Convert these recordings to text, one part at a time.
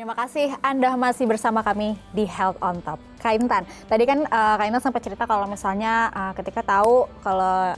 Terima kasih Anda masih bersama kami di Health on Top. Kak Intan, tadi kan Kak Intan sempat cerita kalau misalnya ketika tahu kalau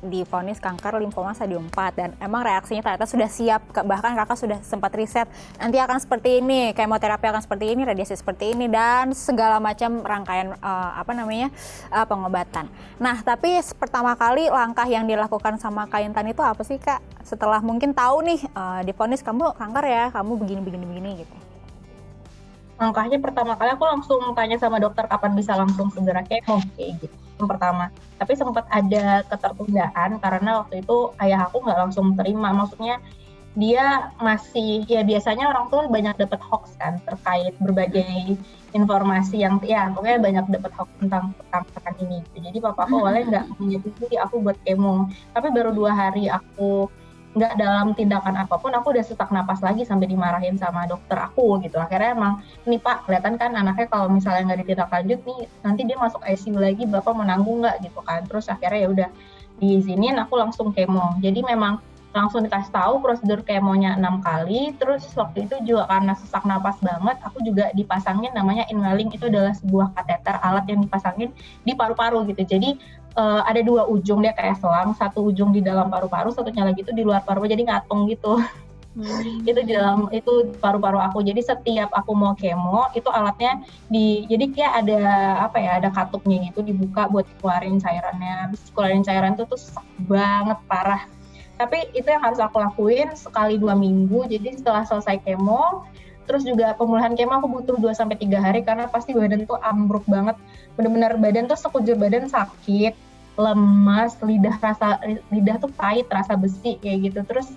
divonis kanker limfoma stadium 4 dan emang reaksinya ternyata sudah siap, bahkan kakak sudah sempat riset nanti akan seperti ini, kemoterapi akan seperti ini, radiasi seperti ini dan segala macam rangkaian pengobatan. Nah, tapi pertama kali langkah yang dilakukan sama Kak Intan itu apa sih Kak? Setelah mungkin tahu nih divonis kamu kanker ya, kamu begini gitu. Langkahnya pertama kali aku langsung tanya sama dokter kapan bisa langsung segera kemo kayak gitu. Yang pertama, tapi sempat ada ketertundaan karena waktu itu ayah aku nggak langsung terima. Maksudnya dia masih, ya biasanya orang tua banyak dapat hoax kan terkait berbagai informasi yang ya pokoknya banyak dapat hoax tentang kanker ini. Jadi papa aku awalnya nggak menyetujui aku buat kemo. Tapi baru 2 hari aku nggak dalam tindakan apapun, aku udah sesak napas lagi sampai dimarahin sama dokter aku gitu. Akhirnya emang, nih Pak, kelihatan kan anaknya kalau misalnya nggak ditindaklanjut nih, nanti dia masuk ICU lagi, Bapak mau nanggung nggak gitu kan. Terus akhirnya ya udah diizinin, aku langsung kemo. Jadi memang langsung dikasih tahu prosedur kemonya 6 kali, terus waktu itu juga karena sesak napas banget, aku juga dipasangin namanya inhaling, itu adalah sebuah kateter, alat yang dipasangin di paru-paru gitu. Jadi ada 2 ujung, dia kayak selang, satu ujung di dalam paru-paru, satunya lagi itu di luar paru, jadi ngatung gitu. Itu di dalam, itu paru-paru aku. Jadi setiap aku mau kemo, itu alatnya jadi kayak ada katupnya gitu, dibuka buat keluarin cairannya. Habis keluarin cairan itu tuh sesak banget, parah. Tapi itu yang harus aku lakuin sekali 2 minggu. Jadi setelah selesai kemo, terus juga pemulihan kemo aku butuh 2-3 hari karena pasti badan tuh ambruk banget. Bener-bener badan tuh sekujur badan sakit, lemas, lidah tuh pahit, rasa besi kayak gitu. Terus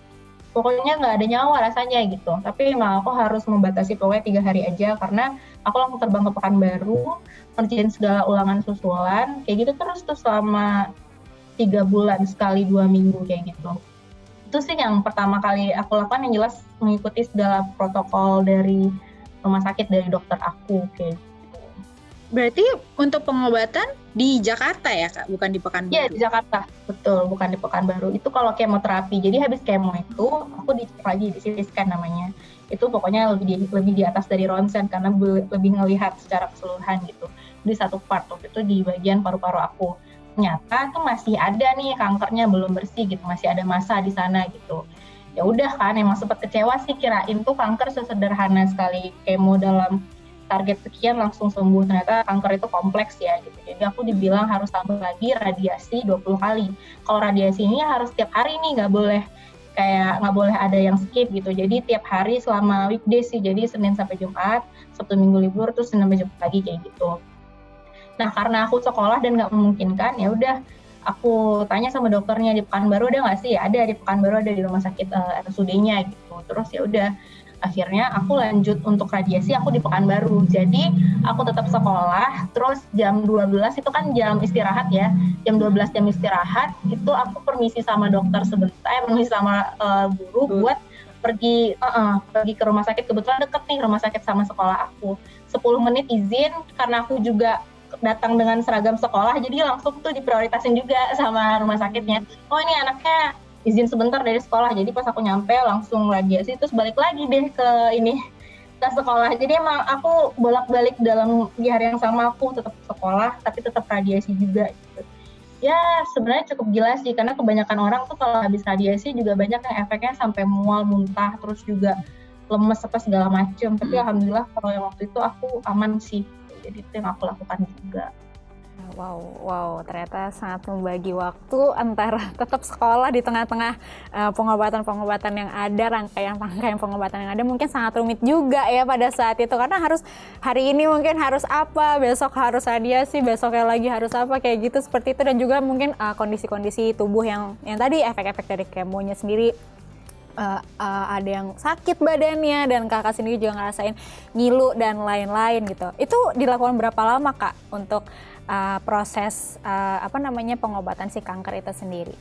pokoknya nggak ada nyawa rasanya gitu. Tapi emang aku harus membatasi pokoknya 3 hari aja karena aku langsung terbang ke Pekanbaru, ngerjain segala ulangan susulan, kayak gitu terus tuh selama 3 bulan sekali 2 minggu kayak gitu. Itu sih yang pertama kali aku lakukan, yang jelas mengikuti segala protokol dari rumah sakit, dari dokter aku kayak gitu. Berarti untuk pengobatan di Jakarta ya Kak, bukan di Pekanbaru? Iya di Jakarta, betul, bukan di Pekanbaru. Itu kalau kemoterapi, jadi habis kemo itu aku dicek lagi di CT scan namanya. Itu pokoknya lebih di atas dari ronsen karena lebih ngelihat secara keseluruhan gitu. Di satu part itu di bagian paru-paru aku. Ternyata tuh masih ada nih kankernya, belum bersih gitu, masih ada massa di sana gitu. Ya udah kan, emang sempat kecewa sih, kirain tuh kanker sesederhana sekali kemo dalam target sekian langsung sembuh. Ternyata kanker itu kompleks ya gitu. Jadi aku dibilang harus tambah lagi radiasi 20 kali. Kalau radiasi ini harus tiap hari nih, nggak boleh ada yang skip gitu. Jadi tiap hari selama weekdays sih, jadi Senin sampai Jumat, Sabtu Minggu libur, terus Senin sampai Jumat lagi kayak gitu. Nah karena aku sekolah dan nggak memungkinkan, ya udah aku tanya sama dokternya di Pekanbaru ada nggak sih? Ada di Pekanbaru, ada di rumah sakit RSUD-nya gitu. Terus ya udah akhirnya aku lanjut untuk radiasi aku di Pekanbaru. Jadi aku tetap sekolah, terus jam 12 itu kan jam istirahat ya. Jam 12 jam istirahat itu aku permisi sama dokter sebentar, permisi sama guru buat pergi ke rumah sakit. Kebetulan deket nih rumah sakit sama sekolah aku. 10 menit izin karena aku juga datang dengan seragam sekolah, jadi langsung tuh diprioritasin juga sama rumah sakitnya. Oh ini anaknya izin sebentar dari sekolah, jadi pas aku nyampe langsung radiasi, terus balik lagi deh ke sekolah. Jadi emang aku bolak-balik di hari yang sama, aku tetap sekolah tapi tetap radiasi juga gitu. Ya sebenarnya cukup gila sih, karena kebanyakan orang tuh kalau habis radiasi juga banyak yang efeknya sampai mual, muntah, terus juga lemes apa segala macam. Tapi alhamdulillah kalau yang waktu itu aku aman sih. Jadi itu yang aku lakukan juga. Wow, ternyata sangat membagi waktu antara tetap sekolah di tengah-tengah pengobatan-pengobatan yang ada, rangkaian pengobatan yang ada, mungkin sangat rumit juga ya pada saat itu, karena harus hari ini mungkin harus apa, besok harus radiasi, besoknya lagi harus apa, kayak gitu seperti itu. Dan juga mungkin kondisi-kondisi tubuh yang tadi efek-efek dari kemonya sendiri. Ada yang sakit badannya dan kakak sendiri juga ngerasain ngilu dan lain-lain gitu. Itu dilakukan berapa lama Kak untuk proses pengobatan si kanker itu sendiri?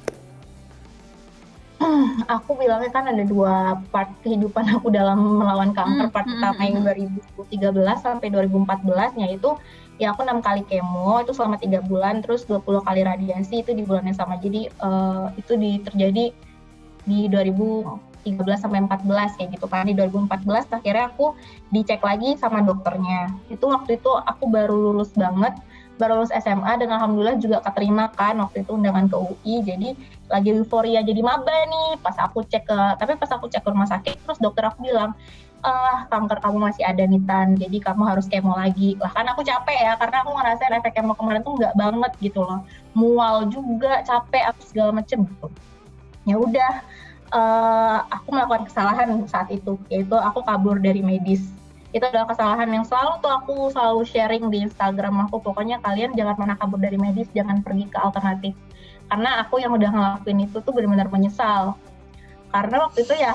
Aku bilangnya kan ada 2 part kehidupan aku dalam melawan kanker. Part pertama yang 2013 sampai 2014, yaitu ya aku 6 kali kemo itu selama 3 bulan, terus 20 kali radiasi itu di bulan yang sama. Jadi itu terjadi di 13-14 kayak gitu kan. Di 2014 akhirnya aku dicek lagi sama dokternya. Itu waktu itu aku baru lulus SMA dan alhamdulillah juga keterima kan waktu itu undangan ke UI. Jadi lagi euforia jadi maba nih. Pas aku cek ke rumah sakit, terus dokter aku bilang, kanker kamu masih ada nih Tan, jadi kamu harus kemo lagi. Lah kan aku capek ya, karena aku ngerasain efek kemo kemarin tuh nggak banget gitu loh. Mual juga, capek, apa segala macem gitu. Ya udah, aku melakukan kesalahan saat itu, yaitu aku kabur dari medis. Itu adalah kesalahan yang aku selalu sharing di Instagram aku. Pokoknya kalian jangan pernah kabur dari medis, jangan pergi ke alternatif. Karena aku yang udah ngelakuin itu tuh benar-benar menyesal. Karena waktu itu ya,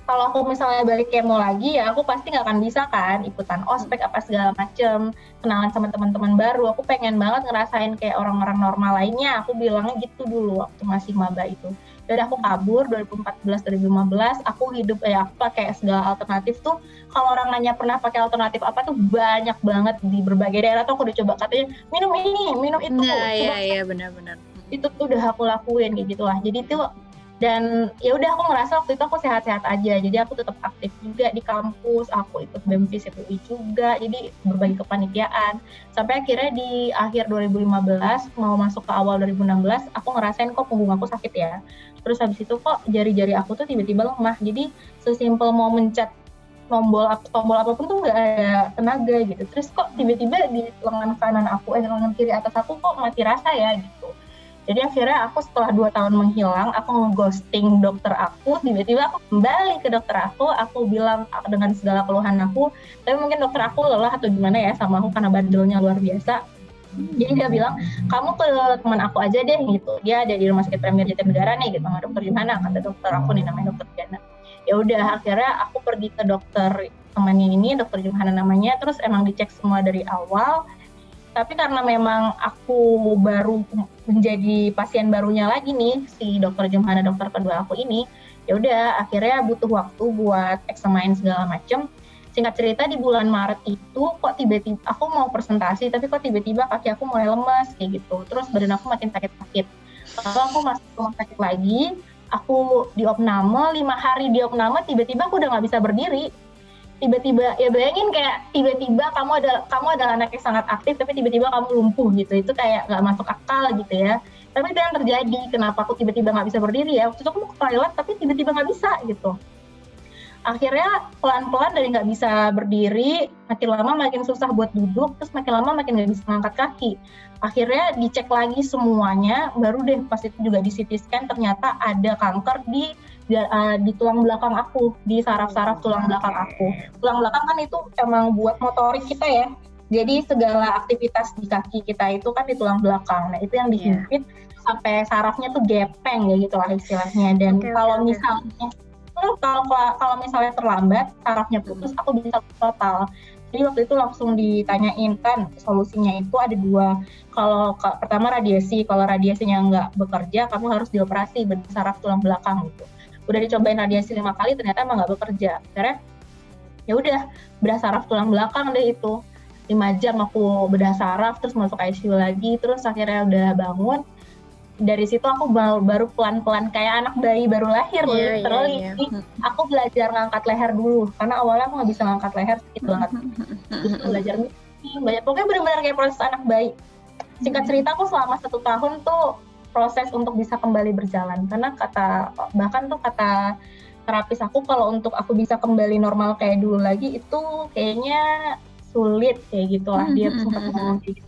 kalau aku misalnya balik kemo lagi ya aku pasti nggak akan bisa kan ikutan ospek apa segala macem, kenalan sama teman-teman baru. Aku pengen banget ngerasain kayak orang-orang normal lainnya. Aku bilangnya gitu dulu waktu masih maba itu. Jadi aku kabur 2014-2015, aku hidup aku pakai segala alternatif tuh. Kalau orang nanya pernah pakai alternatif apa tuh banyak banget di berbagai daerah tuh aku udah coba, katanya minum ini, minum itu. Nah, iya benar-benar. Itu tuh udah aku lakuin kayak gitulah. Jadi tuh dan ya udah aku ngerasa waktu itu aku sehat-sehat aja, jadi aku tetap aktif juga di kampus, aku ikut BEM FISIP UI juga, jadi berbagai kepanitiaan sampai akhirnya di akhir 2015 mau masuk ke awal 2016 aku ngerasain kok punggung aku sakit ya. Terus habis itu kok jari-jari aku tuh tiba-tiba lemah, jadi sesimpel mau mencet tombol apapun tuh nggak ada tenaga gitu. Terus kok tiba-tiba di lengan kanan aku lengan kiri atas aku kok mati rasa ya gitu. Jadi akhirnya aku setelah 2 tahun menghilang, aku nge-ghosting dokter aku, tiba-tiba aku kembali ke dokter aku bilang dengan segala keluhan aku, tapi mungkin dokter aku lelah atau gimana ya sama aku karena bandelnya luar biasa. Jadi dia bilang, kamu ke teman aku aja deh gitu, dia ada di Rumah Sakit Premier Jatinegara nih gitu, sama dokter Jumhana, kata dokter aku nih namanya dokter Jana. Ya udah akhirnya aku pergi ke dokter temannya ini, dokter Jumhana namanya, terus emang dicek semua dari awal. Tapi karena memang aku baru menjadi pasien barunya lagi nih, si dokter Jumhana, dokter kedua aku ini, ya udah akhirnya butuh waktu buat eksamen segala macem. Singkat cerita di bulan Maret itu kok tiba-tiba aku mau presentasi, tapi kok tiba-tiba kaki aku mulai lemas kayak gitu. Terus badan aku makin sakit-sakit. Lalu aku masuk rumah sakit lagi, aku diopname, 5 hari diopname, tiba-tiba aku udah nggak bisa berdiri. Tiba-tiba ya bayangin kayak tiba-tiba kamu adalah anak yang sangat aktif tapi tiba-tiba kamu lumpuh gitu, itu kayak nggak masuk akal gitu ya. Tapi itu yang terjadi, kenapa aku tiba-tiba nggak bisa berdiri ya, waktu itu aku mau ke toilet tapi tiba-tiba nggak bisa gitu. Akhirnya pelan-pelan dari nggak bisa berdiri, makin lama makin susah buat duduk, terus makin lama makin nggak bisa ngangkat kaki. Akhirnya dicek lagi semuanya, baru deh pas itu juga di CT scan ternyata ada kanker di tulang belakang aku, di saraf-saraf tulang belakang aku. Tulang belakang kan itu emang buat motorik kita ya. Jadi segala aktivitas di kaki kita itu kan di tulang belakang. Nah itu yang dihimpit sampai sarafnya tuh gepeng ya gitu lah istilahnya. Dan kalau misalnya terlambat sarafnya putus, aku bisa total. Jadi waktu itu langsung ditanyain kan solusinya itu ada 2. Pertama radiasi, kalau radiasinya nggak bekerja, kamu harus dioperasi bedah saraf tulang belakang gitu. Udah dicobain radiasi 5 kali ternyata emang nggak bekerja. Akhirnya ya udah bedah saraf tulang belakang deh itu. 5 jam aku bedah saraf, terus masuk ICU lagi, terus akhirnya udah bangun. Dari situ aku baru pelan-pelan kayak anak bayi baru lahir literally. Aku belajar ngangkat leher dulu karena awalnya aku nggak bisa ngangkat leher, sakit banget. Terus belajar banyak, pokoknya benar-benar kayak proses anak bayi. Singkat cerita aku selama 1 tahun tuh proses untuk bisa kembali berjalan, karena bahkan kata terapis aku kalau untuk aku bisa kembali normal kayak dulu lagi itu kayaknya sulit kayak gitulah. Dia sempat ngomong gitu.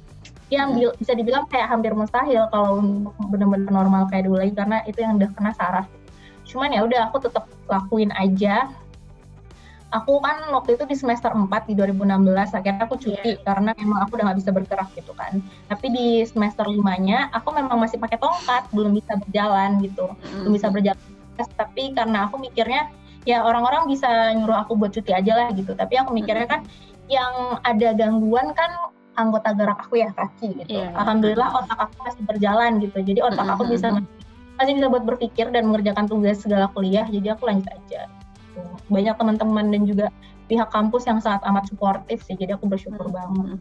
Yang bisa dibilang kayak hampir mustahil kalau untuk benar-benar normal kayak dulu lagi, karena itu yang udah kena saraf. Cuman ya udah aku tetap lakuin aja. Aku kan waktu itu di semester 4 di 2016 akhirnya aku cuti karena memang aku udah nggak bisa bergerak gitu kan. Tapi di semester 5-nya aku memang masih pakai tongkat, belum bisa berjalan gitu. Belum bisa berjalan. Tapi karena aku mikirnya ya orang-orang bisa nyuruh aku buat cuti aja lah gitu. Tapi aku mikirnya kan yang ada gangguan kan anggota gerak aku ya kaki gitu. Alhamdulillah otak aku masih berjalan gitu. Jadi otak aku masih bisa buat berpikir dan mengerjakan tugas segala kuliah. Jadi aku lanjut aja. Gitu. Banyak teman-teman dan juga pihak kampus yang sangat amat suportif sih. Jadi aku bersyukur banget.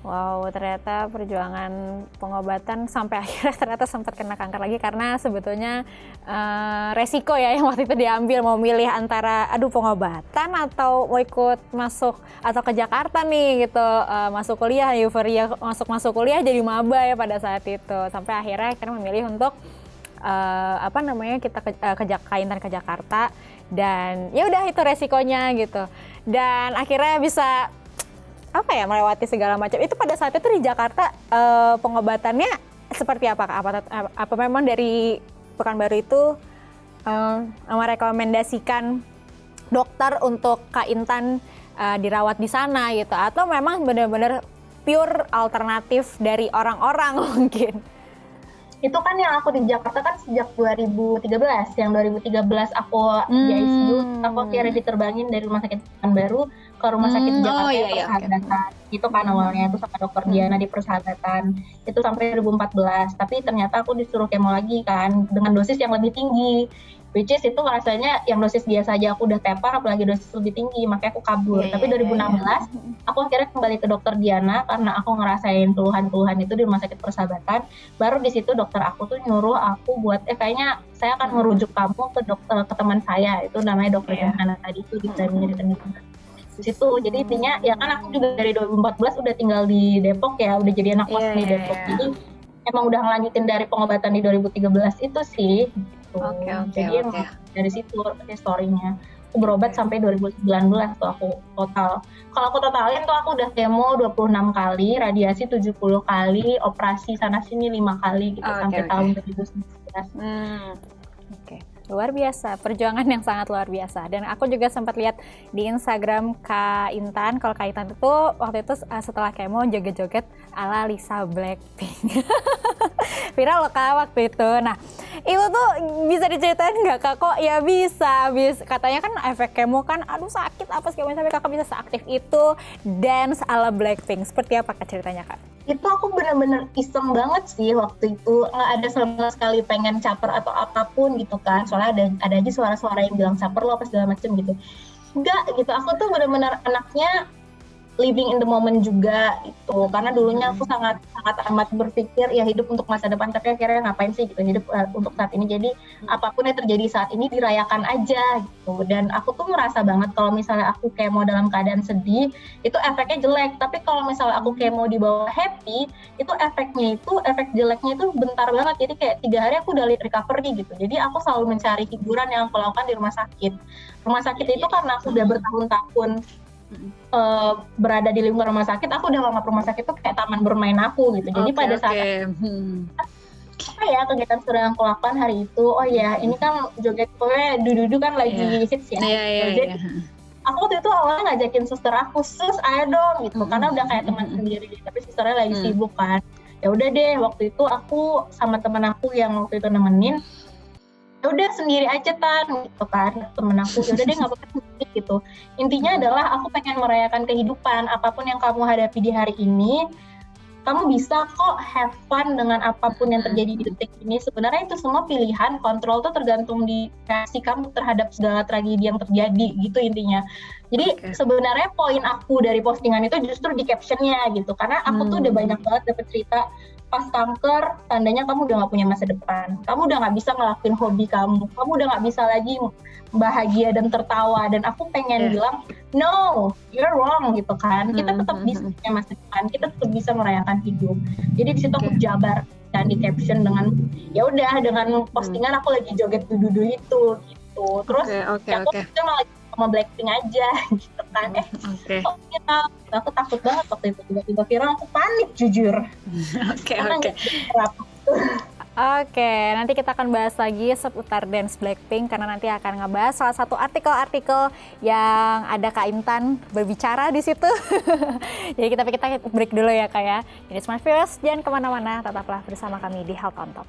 Wow, ternyata perjuangan pengobatan sampai akhirnya ternyata sempat kena kanker lagi karena sebetulnya resiko ya yang waktu itu diambil, mau milih antara aduh pengobatan atau mau ikut masuk atau ke Jakarta nih gitu, masuk kuliah, euforia masuk kuliah jadi maba ya pada saat itu, sampai akhirnya memilih untuk kita ke Jakarta, dan ya udah itu resikonya gitu, dan akhirnya bisa melewati segala macam. Itu pada saat itu di Jakarta pengobatannya seperti apa Kak? Apa memang dari Pekanbaru itu merekomendasikan dokter untuk Kak Intan dirawat di sana gitu, atau memang benar-benar pure alternatif dari orang-orang mungkin? Itu kan yang aku di Jakarta kan sejak 2013. Yang 2013 aku di ICU, aku akhirnya diterbangin dari rumah sakit Pekanbaru ke rumah sakit di Jakarta Persahabatan. Itu kan awalnya itu sama dokter Diana di Persahabatan. Itu sampai 2014. Tapi ternyata aku disuruh kemo lagi kan dengan dosis yang lebih tinggi. Which is itu rasanya yang dosis biasa aja aku udah tepar, apalagi dosis lebih tinggi, makanya aku kabur. Tapi 2016 aku akhirnya kembali ke dokter Diana karena aku ngerasain keluhan-keluhan itu di rumah sakit Persahabatan. Baru di situ dokter aku tuh nyuruh aku buat kayaknya saya akan merujuk kamu ke teman saya, itu namanya dokter Diana tadi itu di situ. Jadi intinya ya kan aku juga dari 2014 udah tinggal di Depok ya, udah jadi anak kos di Depok. Jadi emang udah ngelanjutin dari pengobatan di 2013 itu sih. Jadi dari situ story-nya. Aku berobat sampai 2019 tuh aku total. Kalau aku totalin tuh aku udah kemo 26 kali, radiasi 70 kali, operasi sana sini 5 kali gitu sampai tahun 2019. Luar biasa, perjuangan yang sangat luar biasa. Dan aku juga sempat lihat di Instagram Kak Intan, kalau Kak Intan itu waktu itu setelah kemo joget-joget ala Lisa Blackpink. Viral loh Kak waktu itu. Nah, itu tuh bisa diceritain nggak Kak? Kok ya bisa. Katanya kan efek kemo kan aduh sakit apa segala macam, tapi Kakak bisa seaktif itu dance ala Blackpink. Seperti apa Kak ceritanya Kak? Itu aku bener-bener iseng banget sih waktu itu, nggak ada sama sekali pengen caper atau apapun gitu kan, soalnya ada aja suara-suara yang bilang caper lo apa segala macem gitu. Enggak gitu, aku tuh bener-bener anaknya living in the moment juga itu, karena dulunya aku sangat amat berpikir ya hidup untuk masa depan, tapi akhirnya ngapain sih gitu hidup untuk saat ini, jadi apapun yang terjadi saat ini dirayakan aja gitu. Dan aku tuh ngerasa banget kalau misalnya aku kemo dalam keadaan sedih itu efeknya jelek, tapi kalau misalnya aku kemo di bawah happy itu efek jeleknya itu bentar banget, jadi kayak 3 hari aku udah recovery gitu. Jadi aku selalu mencari hiburan yang aku lakukan di rumah sakit itu karena aku udah bertahun-tahun berada di lingkungan rumah sakit, aku udah nganggap rumah sakit tuh kayak taman bermain aku gitu. Jadi pada saat kegiatan seru yang aku lakukan hari itu, ini kan joget kowe dudu kan lagi hits ya. Jadi aku waktu itu awalnya ngajakin suster aku, sus ayo dong gitu, karena udah kayak teman sendiri, tapi susternya lagi sibuk kan. Ya udah deh, waktu itu aku sama teman aku yang waktu itu nemenin, ya udah sendiri aja Tan gitu kan, temen aku ya udah deh nggak apa-apa sendiri gitu. Intinya adalah aku pengen merayakan kehidupan, apapun yang kamu hadapi di hari ini kamu bisa kok have fun dengan apapun yang terjadi di detik ini. Sebenarnya itu semua pilihan, kontrol tuh tergantung di reaksi kamu terhadap segala tragedi yang terjadi gitu intinya. Jadi sebenarnya poin aku dari postingan itu justru di captionnya gitu, karena aku tuh udah banyak banget dapet cerita pas kanker, tandanya kamu udah gak punya masa depan, kamu udah gak bisa ngelakuin hobi kamu udah gak bisa lagi bahagia dan tertawa, dan aku pengen bilang no, you're wrong gitu kan. Kita tetap bisa punya masa depan, kita tetap bisa merayakan hidup. Jadi di situ aku jabar dan di caption dengan ya udah dengan postingan aku lagi joget dudu itu gitu. Terus aku malah sama Blackpink aja gitu kan. Kok viral? Aku takut banget waktu itu tiba-tiba viral, aku panik jujur. Oke, nanti kita akan bahas lagi seputar dance Blackpink karena nanti akan ngebahas salah satu artikel-artikel yang ada Kak Intan berbicara di situ. Jadi kita break dulu ya Kak ya. Jadi Smart Viewers, jangan kemana-mana, tetaplah bersama kami di Health on Top.